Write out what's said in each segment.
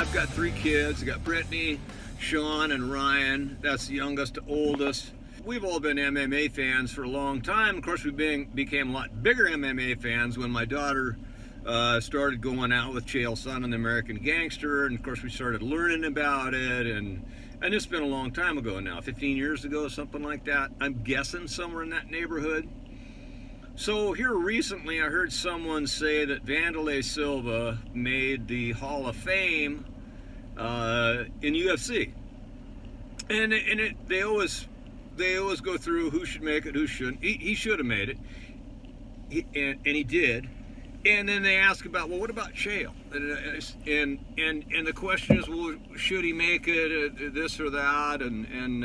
I've got 3 kids. I got Brittany, Sean, and Ryan. That's the youngest to oldest. We've all been MMA fans for a long time. Of course, we became a lot bigger MMA fans when my daughter started going out with Chael, Sonnen, the American Gangster, and of course we started learning about it, and it's been a long time ago now, 15 years ago, something like that. I'm guessing somewhere in that neighborhood. So here recently I heard someone say that Wanderlei Silva made the Hall of Fame in UFC, and they always go through who should make it, who shouldn't. He should have made it, and he did. And then they ask about, well, what about Chael? And the question is, well, should he make it, this or that? And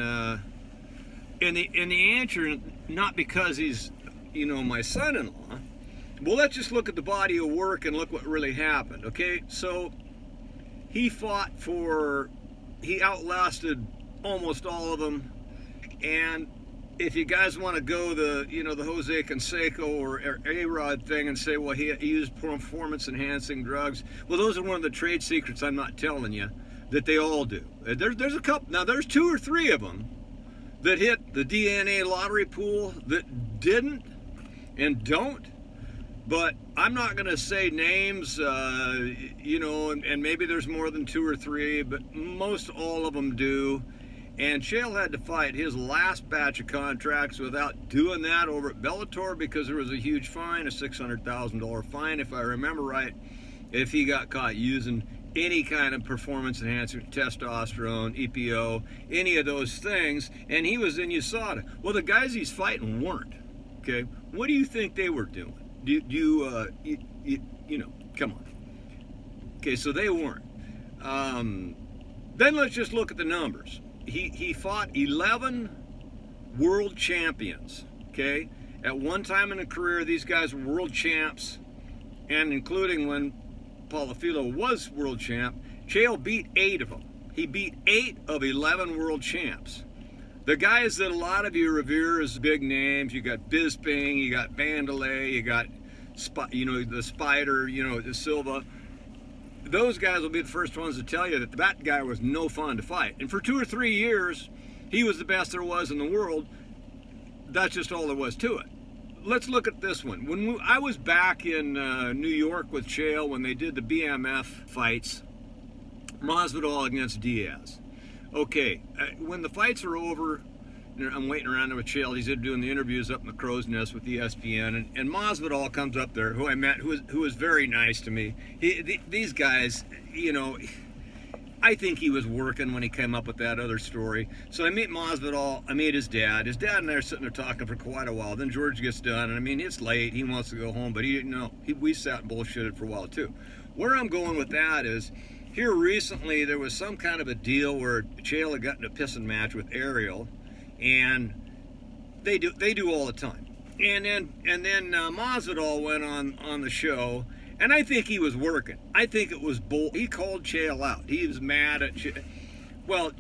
the answer, not because he's, my son-in-law. Well, let's just look at the body of work and look what really happened. Okay, so he outlasted almost all of them. And if you guys want to go the Jose Canseco or A-Rod thing and say, well, he used performance-enhancing drugs, well, those are one of the trade secrets I'm not telling you that they all do. There's a couple. Now, there's 2 or 3 of them that hit the DNA lottery pool that didn't and don't. But I'm not going to say names, and maybe there's more than 2 or 3, but most all of them do. And Chael had to fight his last batch of contracts without doing that over at Bellator because there was a huge fine, a $600,000 fine, if I remember right, if he got caught using any kind of performance enhancer, testosterone, EPO, any of those things, and he was in USADA. Well, the guys he's fighting weren't. Okay, what do you think they were doing? Come on. Okay, so they weren't. Then let's just look at the numbers. He fought 11 world champions, okay? At one time in a career, these guys were world champs, and including when Palafilo was world champ, Chael beat 8 of them. He beat 8 of 11 world champs. The guys that a lot of you revere as big names, you got Bisping, you got Wanderlei, you got, the Spider, the Silva. Those guys will be the first ones to tell you that guy was no fun to fight. And for 2 or 3 years, he was the best there was in the world. That's just all there was to it. Let's look at this one. I was back in New York with Chael when they did the BMF fights, Masvidal against Diaz. Okay, when the fights are over, I'm waiting around there with Chael. He's doing the interviews up in the Crow's Nest with ESPN, and Masvidal comes up there, who I met, who was very nice to me. These guys, I think he was working when he came up with that other story. So I meet Masvidal, I meet his dad. His dad and I are sitting there talking for quite a while. Then George gets done, and it's late. He wants to go home, but we sat and bullshitted for a while too. Where I'm going with that is, here recently there was some kind of a deal where Chael had gotten a pissing match with Ariel, and they do all the time. And then Masvidal went on the show, and I think he was working. I think it was he called Chael out. He was mad at Chael. Well,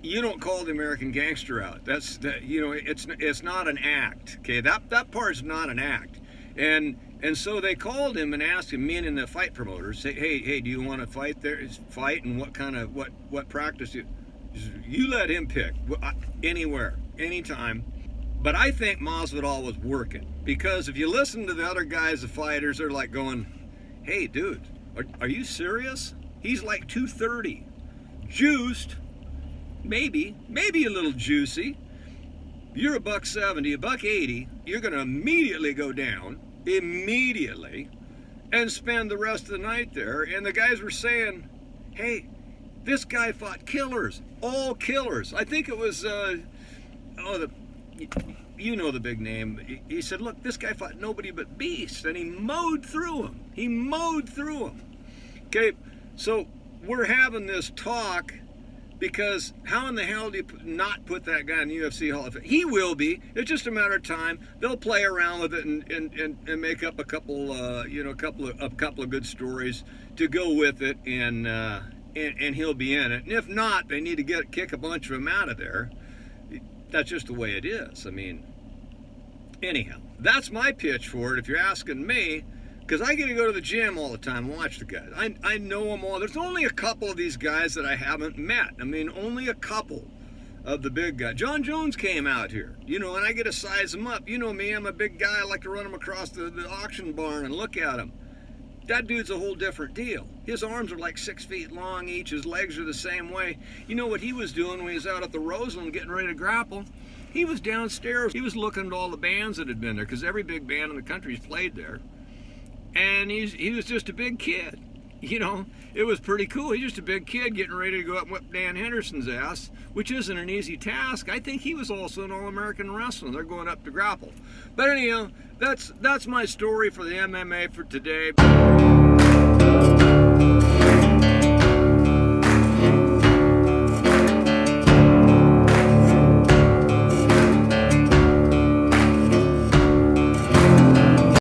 you don't call the American Gangster out. It's not an act. Okay, that part's not an act. And so they called him and asked him, meaning the fight promoters, say, hey, do you want to fight there? Fight, and what practice you let him pick anywhere, anytime. But I think Masvidal was working, because if you listen to the other guys, the fighters, they're like going, hey, dude, are you serious? He's like 230, juiced, maybe a little juicy. You're $170, $180. You're going to immediately go down, and spend the rest of the night there. And the guys were saying, hey, this guy fought killers, all killers. I think it was, the big name. He said, look, this guy fought nobody but beasts, and he mowed through them. Okay, so we're having this talk because how in the hell do you not put that guy in the UFC Hall of Fame? He will be. It's just a matter of time. They'll play around with it and make up a couple of good stories to go with it, and he'll be in it. And if not, they need to kick a bunch of them out of there. That's just the way it is. Anyhow, that's my pitch for it. If you're asking me, because I get to go to the gym all the time and watch the guys. I know them all. There's only a couple of these guys that I haven't met. I mean, only a couple of the big guys. John Jones came out here, you know, and I get to size him up. You know me, I'm a big guy. I like to run him across the auction barn and look at him. That dude's a whole different deal. His arms are like 6 feet long each. His legs are the same way. You know what he was doing when he was out at the Roseland getting ready to grapple? He was downstairs. He was looking at all the bands that had been there, because every big band in the country's played there. And he was just a big kid. You know, it was pretty cool. He's just a big kid getting ready to go up and whip Dan Henderson's ass, which isn't an easy task. I think he was also an All-American wrestler. They're going up to grapple. But anyhow, that's my story for the MMA for today.